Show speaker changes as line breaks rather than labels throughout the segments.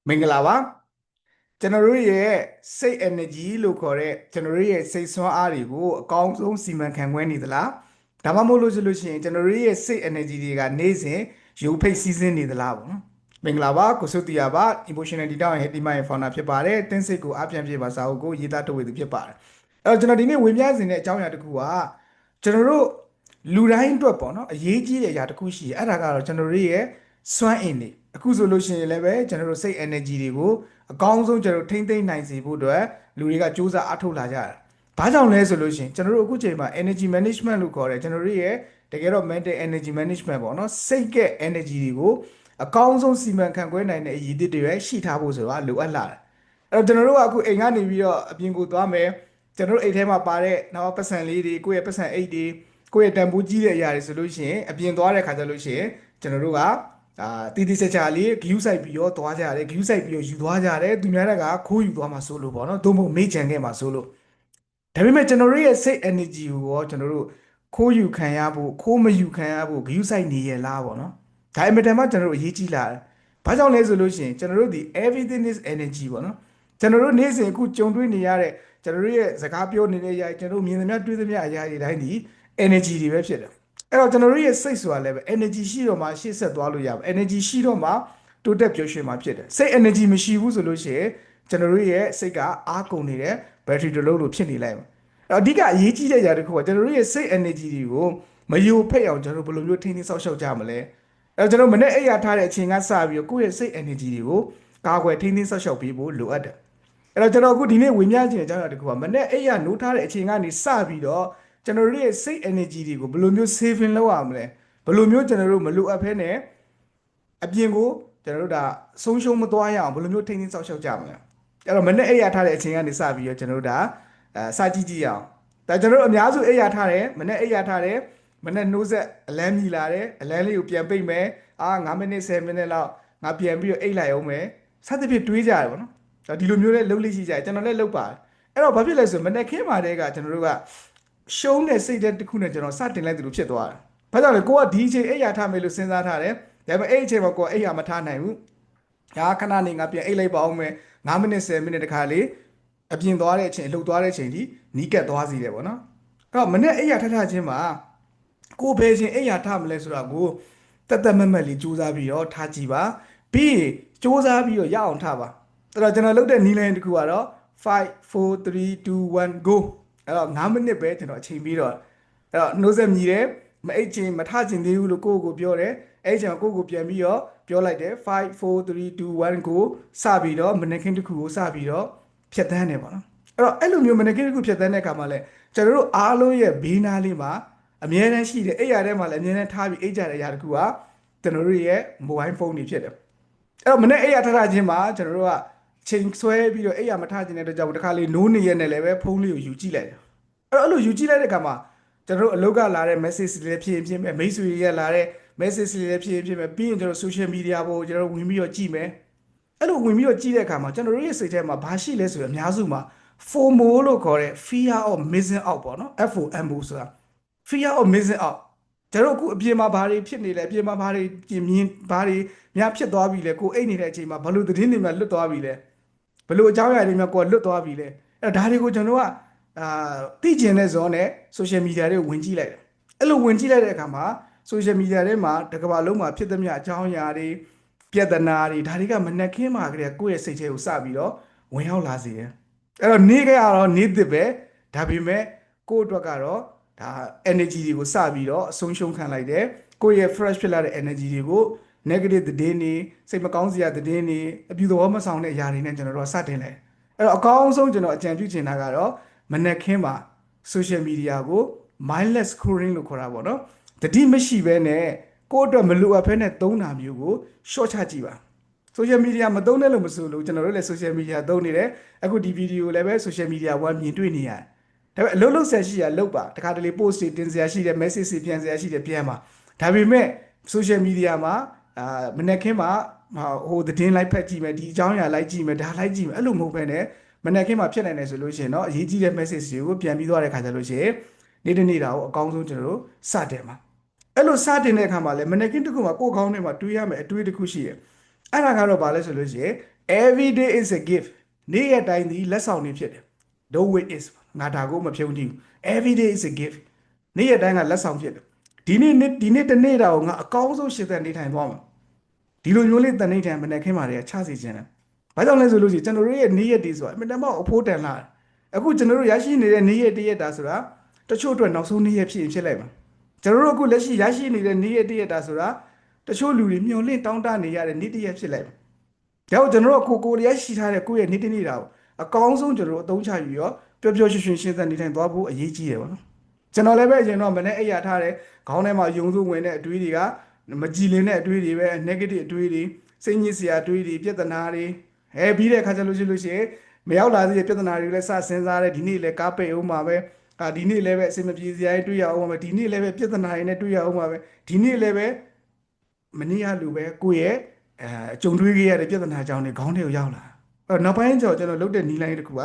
မင်္ဂလာပါကျွန်တော်တို့ရဲ့စိတ် energy လို့ခေါ်တဲ့ကျွန်တော်တို့ရဲ့စိတ်ဆွမ်းအားတွေကိုအကောင်းဆုံးစီမံခန့်ခွဲနေသလားဒါမှမဟုတ်လို့ဆိုလို့ရှိရင်ကျွန်တော်တို့ရဲ့စိတ် energy တွေကနေ့စဉ်ရုပ်ဖိတ်စီးဆင်းနေသလားပေါ့နော်မင်္ဂလာပါကိုစုတီယာပါ emotional data ရဲ့ Head Mind Founder ဖြစ်ပါတယ်တင်းစိတ်ကိုအပြန်ပြေပါစာအုပ်ကိုရေးသားထုတ်ဝေသူဖြစ်ပါတယ်အဲ့တော့ကျွန်တော်ဒီနေ့ဝင်ပြစဉ်တဲ့အကြောင်းအရာတစ်ခုကကျွန်တော်တို့လူတိုင်းအတွက်ပေါ့နော်အရေးကြီးတဲ့အရာတစ်ခုရှိတယ်အဲ့ဒါကတော့ကျွန်တော်တို့ရဲ့စွမ်းအင်တွေအခုဆိုလို့ရှိရင်လည်းပဲကျွန်တော်တို့စိတ် energy တွေကိုအကောင်းဆုံးကျွန်တော်ထိမ့်သိမ့်နိုင်စေဖို့အတွက်လူတွေကစူးစမ်းအားထုတ်လာကြတာ။ဘာကြောင့်လဲဆိုလို့ရှိရင်ကျွန်တော်တို့အခုချိန်မှာ energy management လို့ခေါ်တယ်ကျွန်တော်တို့ရဲ့တကယ်တော့ mental energy management ပေါ့နော်စိတ်က energy တွေကိုအကောင်းဆုံးစီမံခန့်ခွဲနိုင်တဲ့အရည်အသွေးတွေရရှိထားဖို့ဆိုတာလိုအပ်လာတယ်။အဲ့တော့ကျွန်တော်တို့ကအခုအိမ်ကနေပြီးတော့အပြင်ကိုသွားမယ်ကျွန်တော်တို့အိမ်ထဲမှာပါတဲ့နောက်ပတ်စံလေးတွေကိုယ့်ရဲ့ပတ်စံအိတ်တွေကိုယ့်ရဲ့တန်ဖိုးကြီးတဲ့အရာတွေဆိုလို့ရှိရင်အပြင်သွားတဲ့ခါကျလို့ရှိရင်ကျွန်တော်တို့ကတီတီချာချာလေးဂယူးဆိုင်ပြီးတော့သွားကြတယ်ဂယူးဆိုင်ပြီးတော့ယူသွားကြတယ်သူများကခိုးယူသွားမှာဆိုလို့ပေါ့နော်သို့မဟုတ်မေ့ချန်ခဲ့မှာဆိုလို့ဒါပေမဲ့ကျွန်တော်တို့ရဲ့စိတ် energy ကိုရောကျွန်တော်တို့ခိုးယူခံရဖို့ခိုးမယူခံရဖို့ဂယူးဆိုင်နေရလားပေါ့နော်ဒါအင်မတန်မှကျွန်တော်တို့အရေးကြီးလာတယ်ဘာကြောင့်လဲဆိုလို့ရှိရင်ကျွန်တော်တို့ဒီ everything is energy ပေါ့နော်ကျွန်တော်တို့နေ့စဉ်အခုကြုံတွေ့နေရတဲ့ကျွန်တော်တို့ရဲ့စကားပြောနေတဲ့အရာကျွန်တော်တို့မြင်သမျှတွေ့သမျှအရာတွေတိုင်းဒီ energy တွေပဲဖြစ်တယ်အဲ့တော့ကျွန်တော်တို့ရဲ့စိတ်ဆိုတာလည်းပဲ energy ရှိတော့မှရှေ့ဆက်သွားလို့ရပါ energy ရှိတော့မှတိုးတက်ပျော်ရွှင်မှဖြစ်တယ်စိတ် energy မရှိဘူးဆိုလို့ရှိရင်ကျွန်တော်တို့ရဲ့စိတ်ကအားကုန်နေတဲ့ battery တစ်လုံးလိုဖြစ်နေလိုက်မှာအဲ့တော့အဓိကအရေးကြီးတဲ့အရာတစ်ခုကကျွန်တော်တို့ရဲ့စိတ် energy တွေကိုမယိုဖိတ်အောင်ကျွန်တော်တို့ဘယ်လိုမျိုးထိန်းသိမ်းစောင့်ရှောက်ကြမလဲအဲ့တော့ကျွန်တော်မနေ့အိပ်ရာထားတဲ့အချိန်ကစပြီးတော့ကိုယ့်ရဲ့စိတ် energy တွေကိုကာကွယ်ထိန်းသိမ်းစောင့်ရှောက်ပေးဖို့လိုအပ်တယ်အဲ့တော့ကျွန်တော်အခုဒီနေ့ဝင်ပြခြင်းအကြောင်းအရာတစ်ခုကမနေ့အိပ်ရာနိုးထားတဲ့အချိန်ကနေစပြီးတော့ကျွန်တော်တို့ရဲ့စိတ် energy တွေကိုဘယ်လိုမျိုး saving လုပ်ရမလဲဘယ်လိုမျိုးကျွန်တော်တို့မလိုအပ်ဖဲနဲ့အပြင်ကိုကျွန်တော်တို့ဒါဆုံးရှုံးမသွားရအောင်ဘယ်လိုမျိုးထိန်းသိမ်းစောင့်ရှောက်ကြမလဲအဲ့တော့မနေ့အိပ်ရာထားတဲ့အချိန်ကနေစပြီးတော့ကျွန်တော်တို့ဒါစကြည့်ကြည့်အောင်ဒါကျွန်တော်တို့အများစုအိပ်ရာထားတယ်မနေ့အိပ်ရာထားတယ်မနေ့နှိုးဆက်အလန်းမြည်လာတယ်အလန်းလေးကိုပြန်ပိတ်မယ်9မိနစ်10မိနစ်လောက်ငါပြန်ပြီးတော့အိပ်လိုက်အောင်မယ်စသဖြင့်တွေးကြတယ်ပေါ့နော်ဒီလိုမျိုးလေးလှုပ်လိရှိကြတယ်ကျွန်တော်လည်းလှုပ်ပါတယ်အဲ့တော့ဘာဖြစ်လဲဆိုမနေ့ခင်းမှာတည်းကကျွန်တော်တို့ကရှုံးတဲ့စိတ်တဲ့တစ်ခုနဲ့ကျွန်တော်စတင်လိုက်သလိုဖြစ်သွားတယ်။ဘာကြောင့်လဲကိုကဒီအချိန်အိပ်ရာထားမယ်လို့စဉ်းစားထားတယ်။ဒါပေမဲ့အဲ့အချိန်မှာကိုကအိပ်ရာမထားနိုင်ဘူး။ဒါခဏနေငါပြန်အိပ်လိုက်ပါအောင်မယ်9မိနစ်10မိနစ်တခါလေးအပြင်သွားတဲ့အချိန်လှုပ်သွားတဲ့အချိန်ဒီနီးကပ်သွားစီတယ်ပေါ့နော်။အဲ့တော့မနေ့အိပ်ရာထားခြင်းမှာကိုဘယ်ချိန်အိပ်ရာထားမလဲဆိုတာကိုတက်တက်မက်မက်လေးစူးစမ်းပြီးတော့ထားကြည့်ပါ။ပြီးရင်စူးစမ်းပြီးတော့ရအောင်ထားပါ။အဲ့တော့ကျွန်တော်လုပ်တဲ့နီးလိုင်းတစ်ခုကတော့5 4 3 2 1 goအဲ့တော့9မိနစ်ပဲကျွန်တော်အချိန်ပြီးတော့အဲ့တော့နှိုးဆက်မြည်တယ်မအိတ်ချင်းမထချင်သေးဘူးလို့ကိုယ့်ကိုပြောတယ်အဲ့ဒီချိန်မှာကိုယ့်ကိုပြန်ပြီးတော့ပြောလိုက်တယ်5 4 3 2 1ကိုစပြီးတော့မနက်ခင်းတစ်ခုကိုစပြီးတော့ဖြတ်တန်းတယ်ပေါ့နော်အဲ့တော့အဲ့လိုမျိုးမနက်ခင်းတစ်ခုဖြတ်တန်းတဲ့အခါမှာလဲကျွန်တော်တို့အားလုံးရဲ့ဘေးနားလေးမှာအမြဲတမ်းရှိတယ်အဲ့ရတဲ့မှာလည်းအမြဲတမ်းထားပြီးအိတ်ကြတဲ့အရာတစ်ခုကကျွန်တော်တို့ရဲ့ mobile phone တွေဖြစ်တယ်အဲ့တော့မနေ့အဲ့ရထထချင်းမှာကျွန်တော်တို့ကချိန်ဆွဲပြီးတော့အဲ့ရမထချင်တဲ့အတွက်ကြောင့်တခါလေးနိုးနေရနဲ့လည်းပဲဖုန်းလေးကိုယူကြည့်လိုက်တယ်အဲ့လိုယူကြည့်လိုက်တဲ့အခါမှာကျွန်တော်တို့အလုပ်ကလာတဲ့ message တွေလည်းဖြည့်ဖြည့်မယ်မိတ်ဆွေတွေကလာတဲ့ message တွေလည်းဖြည့်ဖြည့်မယ်ပြီးရင်ကျွန်တော် social media ပေါ်ကျွန်တော်တို့ဝင်ပြီးတော့ကြည့်မယ်အဲ့လိုဝင်ပြီးတော့ကြည့်တဲ့အခါမှာကျွန်တော်တို့ရဲ့စိတ်ထဲမှာဘာရှိလဲဆိုတော့အများစုမှာ FOMO လို့ခေါ်တဲ့ fear of missing out ပေါ့နော် FOMO ဆိုတာ fear of missing out ကျွန်တော်တို့အခုအပြင်မှာဘာတွေဖြစ်နေလဲအပြင်မှာဘာတွေမြင်ဘာတွေများဖြစ်သွားပြီလဲကိုအိတ်နေတဲ့အချိန်မှာဘလို့သတင်းတွေများလွတ်သွားပြီလဲဘလို့အကြောင်းအရာတွေများကိုလွတ်သွားပြီလဲအဲ့ဒါတွေကိုကျွန်တော်ကသိကျင်တဲ့ဇောနဲ့ social media တွေဝင်ကြည့်လိုက်တယ်အဲ့လိုဝင်ကြည့်လိုက်တဲ့အခါမှာ social media တွေမှာတစ်ကမ္ဘာလုံးမှာဖြစ်သမျှအကြောင်းအရာတွေပြဿနာတွေဒါတွေကမနှက်ခင်းမှာကလေးကိုယ့်ရဲ့စိတ်ထဲကိုစပြီးတော့ဝင်ရောက်လာစေတယ်အဲ့တော့နေခဲ့ရတော့နေသစ်ပဲဒါပေမဲ့ကိုယ့်အတွက်ကတော့ဒါ energy တွေကိုစပြီးတော့အဆုံးရှုံးခံလိုက်တယ်ကိုယ့်ရဲ့ fresh ဖြစ်လာတဲ့ energy တွေကို negative သတင်းတွေစိတ်မကောင်းစရာသတင်းတွေအပြုသဘောမဆောင်တဲ့အရာတွေနဲ့ကျွန်တော်တို့စတင်လိုက်အဲ့တော့အကောင်းဆုံးကျွန်တော်အကြံပြုချင်တာကတော့မနက်ခင်းမှာ social media ကို mindless scrolling လို့ခေါ်တာပေါ့နော်တတိမရှိဘဲနဲ့ကိုယ့်အတွက်မလိုအပ်ဘဲနဲ့သုံးတာမျိုးကို short ချကြည့်ပါ social media မသုံးတဲ့လို့မဆိုလို့ကျွန်တော်တို့လည်း social media သုံးနေတယ်အခုဒီ video လည်းပဲ social media ဝမ်းမြင်တွေ့နေရတယ်ဒါပေမဲ့အလုပ်လုပ်ဆက်ရှိရလုပ်ပါတခါတလေ post တွေတင်စရာရှိတယ် message တွေပြန်စရာရှိတယ်ပြန်ပါဒါပေမဲ့ social media မှာမနေ့ကင်းမှာဟိုသတင်းလိုက်ဖက်ကြည့်မယ်ဒီအကြောင်းအရာလိုက်ကြည့်မယ်ဒါလိုက်ကြည့်မယ်အဲ့လိုမဟုတ်ဘဲနဲ့မနေ့ကင်းမှာဖြစ်နိုင်တယ်ဆိုလို့ရှိရင်เนาะအရေးကြီးတဲ့ message တွေကိုပြန်ပြီးသွားတဲ့ခါကျလို့ရှိရင်နေ့တနေ့တာကိုအကောင်းဆုံးကျွန်တော်တို့စတင်ပါအဲ့လိုစတင်တဲ့အခါမှာလည်းမနေ့ကင်းတစ်ခုမှာကိုယ်ကောင်းထဲမှာတွေးရမယ်အတွေးတစ်ခုရှိတယ်အဲ့ဒါကတော့ဘာလဲဆိုလို့ရှိရင် every day is a gift နေ့ရက်တိုင်းဒီလက်ဆောင်တွေဖြစ်တယ် don't wait is ငါဒါကိုမဖြုံးကြည့်ဘူး every day is a gift နေ့ရက်တိုင်းကလက်ဆောင်ဖြစ်တယ်ဒီနေ့တစ်နေ့တာကိုငါအကောင်းဆုံးရှင်းတဲ့နေထိုင်သွားမှာဒီလိုမျိုးလေးတန်နေထိုင်မနဲ့ခင်းပါလေချစီခြင်းတယ်ဘာကြောင့်လဲဆိုလို့ရှိရင်ကျွန်တော်တို့ရဲ့နေ့ရက်တွေဆိုတာအမှန်တမ်းအဖိုးတန်လာအခုကျွန်တော်တို့ရရှိနေတဲ့နေ့ရက်တရက်တာဆိုတာတချို့အတွက်နောက်ဆုံးနေ့ရက်ဖြစ်လိုက်မှာကျွန်တော်တို့အခုလက်ရှိရရှိနေတဲ့နေ့ရက်တရက်တာဆိုတာတချို့လူတွေမျောလင့်တောင်းတနေရတဲ့နေ့တရက်ဖြစ်လိုက်မှာဒါကိုကျွန်တော်တို့ကိုရရှိထားတဲ့ကိုယ့်ရဲ့နေ့တနေ့တာကိုအကောင်းဆုံးကျွန်တော်တို့အသုံးချယူရောပျော်ပျော်ရွှင်ရွှင်ရှင်းသန်နေထိုင်သွားဖို့အရေးကြီးတယ်ပေါ့နော်ကျွန်တော်လည်းပဲအရင်တော့မနေ့အိပ်ရထားတဲ့ခေါင်းထဲမှာယုံစိုးဝင်တဲ့အတွေးတွေကမကြည်လင်တဲ့အတွေးတွေပဲ negative အတွေးတွေစိတ်ညစ်စရာအတွေးတွေပြဿနာတွေပြီးတဲ့အခါကျလို့ရှိရင်မရောက်လာသေးတဲ့ပြဿနာတွေလည်းစစဉ်းစားတယ်ဒီနေ့လည်းကားပိတ်အောင်မှာပဲဒီနေ့လည်းပဲအစင်မပြေစရာတွေတွေ့ရအောင်ပါပဲဒီနေ့လည်းပဲပြဿနာတွေနဲ့တွေ့ရအောင်ပါပဲဒီနေ့လည်းပဲမနေ့ကလူပဲကိုယ့်ရဲ့ကြုံတွေ့ခဲ့ရတဲ့ပြဿနာကြောင့်နေခေါင်းထဲကိုရောက်လာနောက်ပိုင်းကျတော့ကျွန်တော်လုပ်တဲ့နီးလိုင်းတစ်ခုက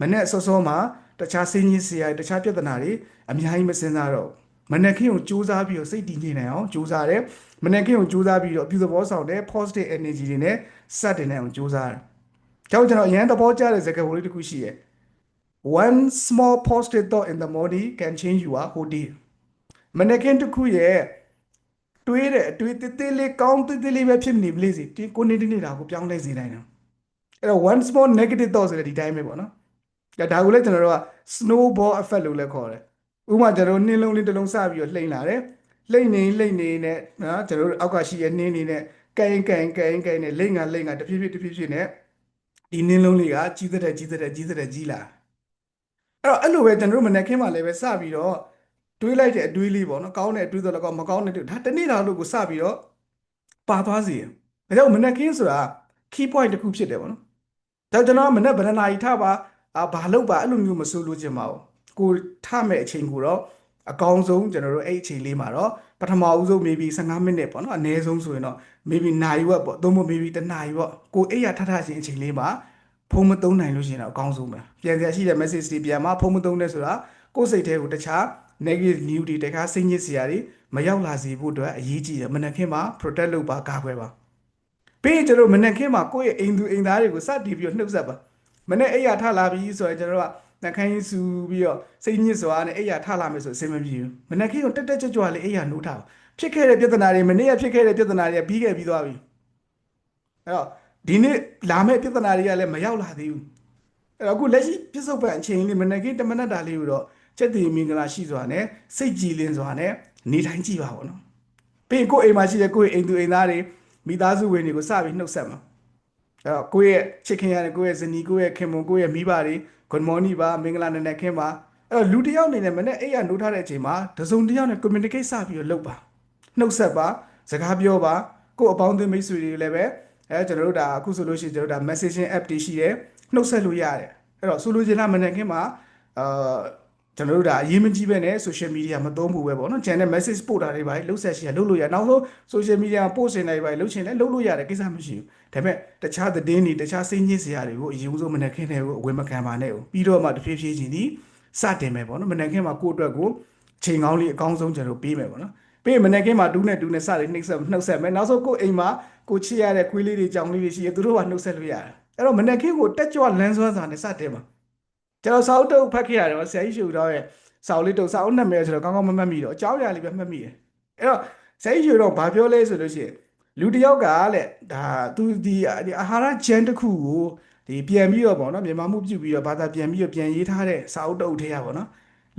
မနေ့စောစောမှာတခြားစိတ်ညစ်စရာတခြားပြဿနာတွေအများကြီးမစဉ်းစားတော့မနေ့ကင်းကိုစူးစမ်းပြီးတော့စိတ်တည်ငြိမ်နေအောင်စူးစမ်းတယ်မနေ့ကင်းကိုစူးစမ်းပြီးတော့အပြုသဘောဆောင်တဲ့ positive energy တွေနဲ့စတင်နေအောင်စူးစမ်းတယ်ကျွန်တော်အရင်သဘောကျတဲ့စကားပုံလေးတစ်ခုရှိရဲ့ one small positive thought in the morning can change your whole day မနေ့ကင်းတစ်ခုရဲ့တွေးတဲ့အတွေးတေးသေးလေးကောင်းတေးသေးလေးပဲဖြစ်နေပလိစီဒီကိုနေတနေတာကိုပြောင်းလဲစေနိုင်တယ်အဲ့တော့ one small negative thought ဆိုတဲ့ဒီတိုင်းပဲပေါ့နော်ဒါကိုလည်းကျွန်တော်တို့က snowball effect လို့လည်းခေါ်တယ်ဥပမာကျွန်တော်နှင်းလုံးလေးတစ်လုံးစပြီးတော့လှိမ့်လာတယ်လှိမ့်နေနဲ့နော်ကျွန်တော်တို့အောက်ကရှိရဲ့နှင်းနေနဲ့ကိုင်နဲ့လိမ့်ငါတဖြည်းဖြည်းနဲ့ဒီနှင်းလုံးလေးကကြီးလာအဲ့လိုပဲကျွန်တော်တို့မနေ့ကမှလည်းပဲစပြီးတော့တွေးလိုက်တဲ့အတွေးလေးပေါ့နော်ကောင်းတဲ့အတွေးတော့လည်းကောင်းမကောင်းတဲ့ဒါတနေ့တာလို့ကိုစပြီးတော့ပါသွားစေတယ်ဒါကြောင့်မနေ့ကဆိုတာ key point တစ်ခုဖြစ်တယ်ပေါ့နော်ဒါကျွန်တော်မနေ့ဗရဏာကြီးထပါဘာလုပ်ပါအဲ့လိုမျိုးမဆိုးလို့ချင်ပါဘူးကိုထမဲ့အချိန်ကိုတော့အကောင်းဆုံးကျွန်တော်တို့အဲ့အချိန်လေးမှာတော့ပထမဦးဆုံး maybe 15 မိနစ်ပေါ့နော်အနည်းဆုံးဆိုရင်တော့ maybe နာရီဝက်ပေါ့သို့မဟုတ် maybe 1နာရီပေါ့ကိုအိပ်ရထချင်းအချိန်လေးမှာဖုန်းမသုံးနိုင်လို့ရှိရင်တော့အကောင်းဆုံးပဲပြန်စရာရှိတဲ့ message တွေပြန်မှာဖုန်းမသုံးနဲ့ဆိုတာကိုယ်စိတ်ထဲကိုတခြား negative news တွေတခါစိတ်ညစ်စရာတွေမရောက်လာစေဖို့အတွက်အရေးကြီးတယ်မနက်ခင်းမှာ protect လုပ်ပါကာကွယ်ပါပြီးရင်ကျွန်တော်မနက်ခင်းမှာကိုယ့်ရဲ့အိမ်သူအိမ်သားတွေကိုစတင်ပြီးတော့နှုတ်ဆက်ပါမနေ့အိပ်ရထလာပြီဆိုရင်ကျွန်တော်တို့ကနှခိုင်းဆူပြီးတော့စိတ်ညစ်စွာနဲ့အိပ်ရထလာမယ်ဆိုအဆင်မပြေဘူးမနေ့ကတက်ကြွလေးအိပ်ရနှုတ်ထားပါဖြစ်ခဲ့တဲ့ပြဿနာတွေမနေ့ကဖြစ်ခဲ့တဲ့ပြဿနာတွေပြီးခဲ့ပြီးသွားပြီအဲ့တော့ဒီနေ့လာမယ့်ပြဿနာတွေကလည်းမရောက်လာသေးဘူးအဲ့တော့အခုလက်ရှိပြစ္ဆုတ်ပံအချိန်လေးမနေ့ကတမနက်တာလေးကိုတော့ချက်တည်မင်္ဂလာရှိစွာနဲ့စိတ်ကြည်လင်စွာနဲ့နေထိုင်ကြည့်ပါဘောနော်ပြီးရင်ကိုယ့်အိမ်မှာရှိတဲ့ကိုယ့်ရဲ့အိမ်သူအိမ်သားတွေမိသားစုဝင်တွေကိုစပြီးနှုတ်ဆက်မှာအဲ့တော့ကိုယ့်ရဲ့ချစ်ခင်ရတဲ့ကိုယ့်ရဲ့ဇနီးကိုယ့်ရဲ့ခင်မွန်ကိုယ့်ရဲ့မိဘတွေ good morning ပါမင်္ဂလာနံနက်ခင်းပါအဲ့တော့လူတစ်ယောက်အနေနဲ့မနေ့အိပ်ရနိုးထားတဲ့အချိန်မှာတစုံတစ်ယောက်နဲ့ communicate စပြီးတော့လုပ်ပါနှုတ်ဆက်ပါစကားပြောပါကိုယ့်အပေါင်းအသင်းမိတ်ဆွေတွေလည်းပဲကျွန်တော်တို့ဒါအခုဆိုလို့ရှိရင်ကျွန်တော်တို့ဒါ messaging app တွေရှိတယ်နှုတ်ဆက်လို့ရတယ်အဲ့တော့ဆိုလိုချင်တာမနေ့ခင်းမှာကျွန်တော်တို့ဒါအရေးမကြီးပဲနဲ့ social media မသုံးဘူးပဲပေါ့နော် channel message ပို့တာတွေပါလှုပ်ဆက်ရှိရလှုပ်လို့ရနောက်ဆုံး social media ပို့စင်တွေပါလှုပ်ချင်လဲလှုပ်လို့ရတယ်ကိစ္စမရှိဘူးဒါပေမဲ့တခြားသတင်းတွေတခြားစိတ်ညစ်စရာတွေကိုအရင်ဆုံးမနေ့ခင်းတွေကိုအဝယ်မခံပါနဲ့ပြီးတော့မှတဖြည်းဖြည်းချင်းဒီစတင်မယ်ပေါ့နော်မနေ့ခင်းမှာကိုယ့်အတွက်ကိုချိန်ကောင်းလေးအကောင်းဆုံးကျွန်တော်ပေးမယ်ပေါ့နော်ပြီးရင်မနေ့ခင်းမှာတူးနဲ့စတယ်နှုတ်ဆက်မယ်နောက်ဆုံးကိုယ့်အိမ်မှာကိုချစ်ရတဲ့ခွေးလေးတွေကြောင်လေးတွေရှိရသူတို့ကနှုတ်ဆက်လို့ရတယ်အဲ့တော့မနေ့ခင်းကိုတက်ကြွလန်းစွမ်းစွာနဲ့စတင်ပါကျွန်တော်စာအုပ်တုပ်ဖတ်ခဲ့ရတယ်ဆရာကြီးရှုတော်ရဲ့စာအုပ်လေးတုပ်စာအုပ်နာမည်ဆိုတော့ကောင်းကောင်းမမှတ်မိတော့အကြောင်းအရာလေးပဲမှတ်မိတယ်အဲ့တော့ဆရာကြီးရှုတော်ဘာပြောလဲဆိုလို့ရှိရင်လူတစ်ယောက်ကလက်ဒါသူဒီအာဟာရဂျန်တစ်ခုကိုဒီပြန်ပြီးတော့ပေါ့နော်မြန်မာမှုပြုတ်ပြီးတော့ဘာသာပြန်ပြီးတော့ပြန်ရေးထားတဲ့စာအုပ်တုပ်ထဲရပေါ့နော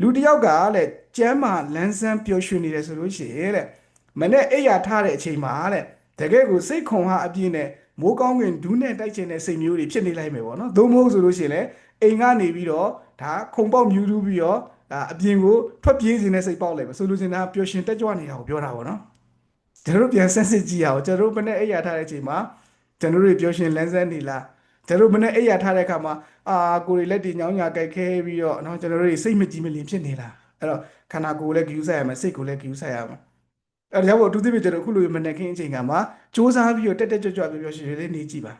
်လူတစ်ယောက်ကလက်ကျမ်းမာလန်းဆန်းပျော်ရွှင်နေတယ်ဆိုလို့ရှိရင်လက်မနေ့အိပ်ရထားတဲ့အချိန်မှာလက်တကယ်ကိုစိတ်ခွန်ဟာအပြည့်နဲ့မိုးကောင်းကင်ဒူးနဲ့တိုက်ချင်တဲ့စိတ်မျိုးတွေဖြစ်နေလိုက်မယ်ပေါ့နော်သို့မဟုတ်ဆိုလို့ရှိရင်လည်းအိမ်ကနေပြီးတော့ဒါခုံပေါက်မြူးတူးပြီးတော့အပြင်ကိုထွက်ပြေးနေတဲ့စိတ်ပေါက်လိုက်ပဲဆိုလိုချင်တာပျော်ရွှင်တက်ကြွနေတာကိုပြောတာပေါ့နော်ကျွန်တော်တို့ပြန်ဆက်စစ်ကြည့်ရအောင်ကျွန်တော်တို့မနေ့အိပ်ရထားတဲ့အချိန်မှာကျွန်တော်တို့ပျော်ရွှင်လန်းဆန်းနေလားကျွန်တော်တို့မနေ့အိပ်ရထားတဲ့အခါမှာကိုယ်တွေလက်တွေညောင်းညာကြိုက်ခဲပြီးတော့နော်ကျွန်တော်တို့စိတ်မကြည်မလင်ဖြစ်နေလားအဲ့တော့ခန္ဓာကိုယ်လည်းဂယူးဆိုင်ရမယ်စိတ်ကိုလည်းဂယူးဆိုင်ရမယ်အဲ့ဒါကြောင့်မို့အထူးသဖြင့်ကျွန်တော်ခုလိုမနေ့ခင်းအချိန်ကမှာစူးစမ်းပြီးတော့တက်ကြွပျော်ရွှင်လေးနေကြည့်ပါ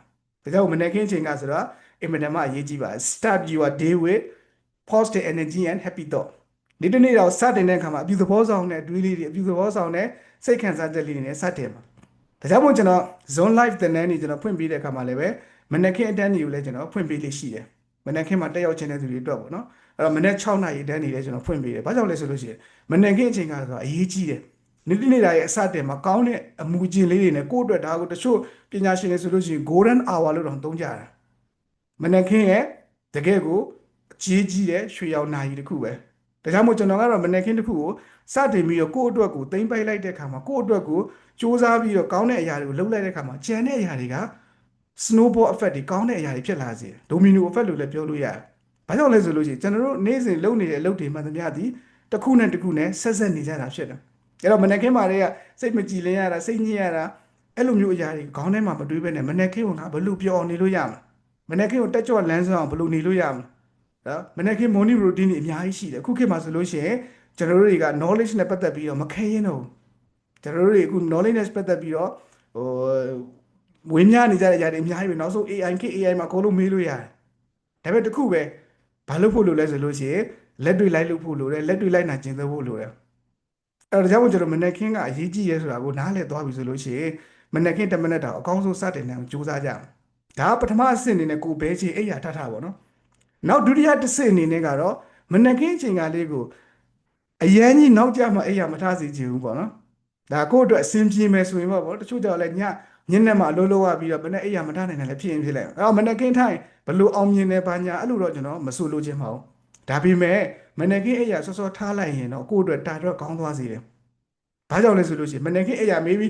ဒါကြောင့်မနေ့ခင်းအချိန်ကဆိုတော့အင်မတန်မှအရေးကြီးပါ start your day with positive energy and happy thought ဒီတနေ့တော့စတင်တဲ့အခါမှာအပြုသဘောဆောင်တဲ့အတွေးလေးတွေအပြုသဘောဆောင်တဲ့စိတ်ခံစားချက်လေးတွေနဲ့စတင်ပါဒါကြောင့်မို့ကျွန်တော် zone life တင်တဲ့နေ့ကျွန်တော်ဖွင့်ပြီးတဲ့အခါမှာလည်းပဲ မနက်ခင်းအတန်းတွေကိုလည်းကျွန်တော်ဖွင့်ပေးလေးရှိတယ်မနက်ခင်းမှာတက်ရောက်ခြင်းတဲ့သူတွေအတွက်ပေါ့နော်အဲ့တော့မနက်6နာရီအတန်းတွေလည်းကျွန်တော်ဖွင့်ပေးတယ်ဘာကြောင့်လဲဆိုလို့ရှိရင်မနက်ခင်းအချိန်ကဆိုအရေးကြီးတယ်နေ့နေ့တိုင်းရဲ့အစတင်မှာကောင်းတဲ့အမူအကျင့်လေးတွေနဲ့ကိုယ့်အတွက်ဒါကိုတချို့ပညာရှင်တွေဆိုလို့ရှိရင် golden hour လို့တော့သုံးကြတာမနက်ခင်းရဲ့တကယ်ကိုအကြီးကြီးတဲ့ရွှေရောင်နာရီတစ်ခုပဲဒါကြောင့်မို့ကျွန်တော်ကတော့မနက်ခင်းတစ်ခုကိုစတင်ပြီးတော့ကိုယ့်အတွက်ကိုသိမ့်ပိုက်လိုက်တဲ့အခါမှာကိုယ့်အတွက်ကိုစူးစမ်းပြီးတော့ကောင်းတဲ့အရာတွေကိုလုပ်လိုက်တဲ့အခါမှာကျန်တဲ့အရာတွေက snowball effect တွေကောင်းတဲ့အရာတွေဖြစ်လာစေတယ် domino effect လို့လည်းပြောလို့ရတယ်။ဘာကြောင့်လဲဆိုလို့ရှိရင်ကျွန်တော်တို့နေ့စဉ်လုပ်နေတဲ့အလုပ်တွေမှန်သမျှသည်တစ်ခုနဲ့တစ်ခုနဲ့ဆက်ဆက်နေကြတာဖြစ်တယ်။အဲ့တော့မနက်ခင်းမှာတည်းကစိတ်မကြည်လင်ရတာစိတ်ညစ်ရတာအဲ့လိုမျိုးအရာတွေခေါင်းထဲမှာမတွေးဘဲနဲ့မနက်ခင်းကဘလို့ပြောအောင်နေလို့ရမလဲ။မနက်ခင်းကိုတက်ကြွလန်းဆောင်အောင်ဘလို့နေလို့ရမလဲ။နော်မနက်ခင်း morning routine တွေအများကြီးရှိတယ်။အခုခေတ်မှာဆိုလို့ရှိရင်ကျွန်တော်တို့တွေက knowledge နဲ့ပတ်သက်ပြီးတော့မခဲရင်တော့ကျွန်တော်တို့တွေအခု knowledge နဲ့ပတ်သက်ပြီးတော့ဟိုဝင်းများနေကြတဲ့အရာတွေအများကြီးပဲနောက်ဆုံး AI ခေတ် AI မှာအကုန်လုံးမေးလို့ရတယ်ဒါပေမဲ့တခုပဲဘာလို့ဖို့လို့လဲဆိုလို့ရှိရင်လက်တွေ့လိုက်လို့ဖို့လို့တယ်လက်တွေ့လိုက်နာကျင့်သုံးဖို့လို့တယ်အဲ့ဒါကြောင့်မို့ကျွန်တော်မနက်ခင်းကအရေးကြီးရဲဆိုတာကိုနားလည်သွားပြီဆိုလို့ရှိရင်မနက်ခင်း10မိနစ်တောင်အကောင်းဆုံးစတင်နိုင်အောင်ကြိုးစားကြအောင်ဒါကပထမအဆင့်အနေနဲ့ကိုဘဲချေအိယာထထပါတော့နောက်ဒုတိယတစ်ဆင့်အနေနဲ့ကတော့မနက်ခင်းအချိန်ကလေးကိုအရန်ကြီးနောက်ကျမှအိယာမထစေချင်ဘူးပေါ့နော်ဒါကိုယ့်အတွက်အဆင်ပြေမယ်ဆိုရင်ပေါ့တချို့ကြောင့်လည်းညနဲ့မှအလိုလိုရပြီးတော့မနေ့အိယာမထနိုင်တယ်လည်းဖြစ်ရင်ဖြစ်လိုက်အဲ့တော့မနေ့ကင်းထိုင်ဘလို့အောင်မြင်တယ်ဘာညာအဲ့လိုတော့ကျွန်တော်မဆိုလိုချင်ပါဘူးဒါပေမဲ့မနေ့ကင်းအိယာစောစောထားလိုက်ရင်တော့ကိုယ့်အတွက်တာတော့ကောင်းသွားစေတယ်ဘာကြောင့်လဲဆိုလို့ရှိရင်မနေ့ကင်းအိယာ maybe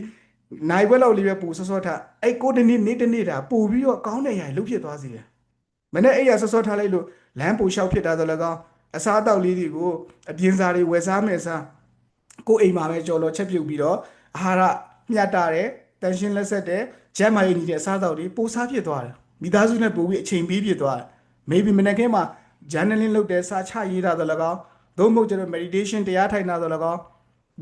နိုင်ဘက်လောက်လေးပဲပူစောစောထားအဲ့ကိုတနေ့နေ့တနေ့တာပူပြီးတော့ကောင်းတဲ့ຢာလှုပ်ဖြစ်သွားစေတယ်မနေ့အိယာစောစောထားလိုက်လို့လမ်းပူလျှောက်ဖြစ်တာဆိုလည်းကောင်းအစားအသောက်လေးတွေကိုအပြင်းစားတွေဝယ်စားမယ်စားကိုအိမ်မှာပဲကြော်လော်ချက်ပြုတ်ပြီးတော့အာဟာရမျှတတဲ့တန်ရှင်းလက်ဆက်တဲ့ဂျက်မာရည်ညီတဲ့အစားအသောက်တွေပိုစားဖြစ်သွားတယ်မိသားစုနဲ့ပိုပြီးအချိန်ပေးဖြစ်သွားတယ် maybe မနေ့ကမှ journaling လုပ်တဲ့စာချရေးတာဆိုလည်းကောင်းသို့မဟုတ်ကျွန်တော် meditation တရားထိုင်တာဆိုလည်းကောင်း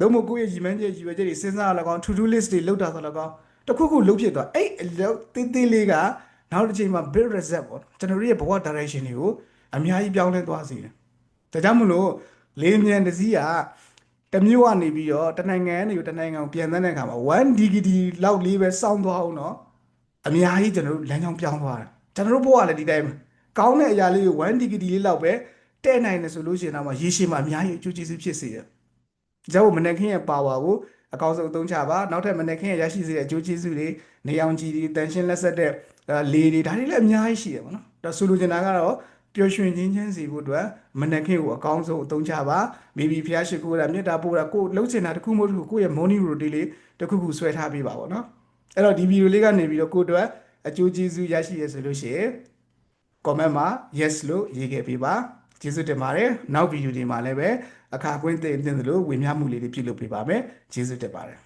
သို့မဟုတ်ကိုယ့်ရဲ့ရည်မှန်းချက်ရည်ရွယ်ချက်တွေစဉ်းစားရလည်းကောင်း to do list တွေလုပ်တာဆိုလည်းကောင်းတခုခုလုပ်ဖြစ်သွားအဲ့အလုပ်သေးသေးလေးကနောက်တစ်ချိန်မှာ build result ပေါ့ကျွန်တော်ရဲ့ဘဝ direction တွေကိုအများကြီးပြောင်းလဲသွားစေတယ်ဒါကြောင့်မလို့လေးမြန်တစ်စီးကတမျိုးကနေပြီးတော့တနိုင်ငံကနေတနိုင်ငံကိုပြန်တဲ့အခါမှာ1 degree လောက်လေးပဲစောင်းသွားအောင်တော့အများကြီးကျွန်တော်တို့လမ်းကြောင်းပြောင်းသွားတယ်ကျွန်တော်တို့ဘဝလည်းဒီတိုင်းကောင်းတဲ့အရာလေးကို1 degree လေးလောက်ပဲတဲ့နိုင်တယ်ဆိုလို့ရှိရင်တော့ရေရှည်မှာအများကြီးအကျိုးကျေးဇူးဖြစ်စေတယ်။ကြောင့်မနက်ခင်းရဲ့ power ကိုအကောင်းဆုံးအသုံးချပါနောက်ထပ်မနက်ခင်းရဲ့ရရှိစေတဲ့အကျိုးကျေးဇူးတွေနေအောင်ကြည်တွေတန်ရှင်းလက်ဆက်တဲ့လေတွေဒါတွေလည်းအများကြီးရှိတယ်ပေါ့နော်။ဒါဆိုလိုချင်တာကတော့ပျော်ရွှင်ခြင်းချင်းစီဖို့အတွက်မနက်ခင်းကိုအကောင်းဆုံးအသုံးချပါမိဘဖျားရှိခိုးတာမေတ္တာပို့တာကိုလှုပ်ချင်တာတစ်ခုမဟုတ်တစ်ခုကိုယ့်ရဲ့ morning routine လေးတစ်ခုခုဆွဲထားပေးပါပေါ့နော်အဲ့တော့ဒီဗီဒီယိုလေးကနေပြီးတော့ကိုယ့်အတွက်အကျိုးကျေးဇူးရရှိရဆိုလို့ရှိရင် comment မှာ yes လို့ရေးခဲ့ပေးပါကျေးဇူးတင်ပါတယ်နောက်ဗီဒီယိုဒီမှာလည်းပဲအခါအခွင့်အသင့်သလိုဝေမျှမှုလေးတွေပြုလုပ်ပေးပါမယ်ကျေးဇူးတင်ပါတယ်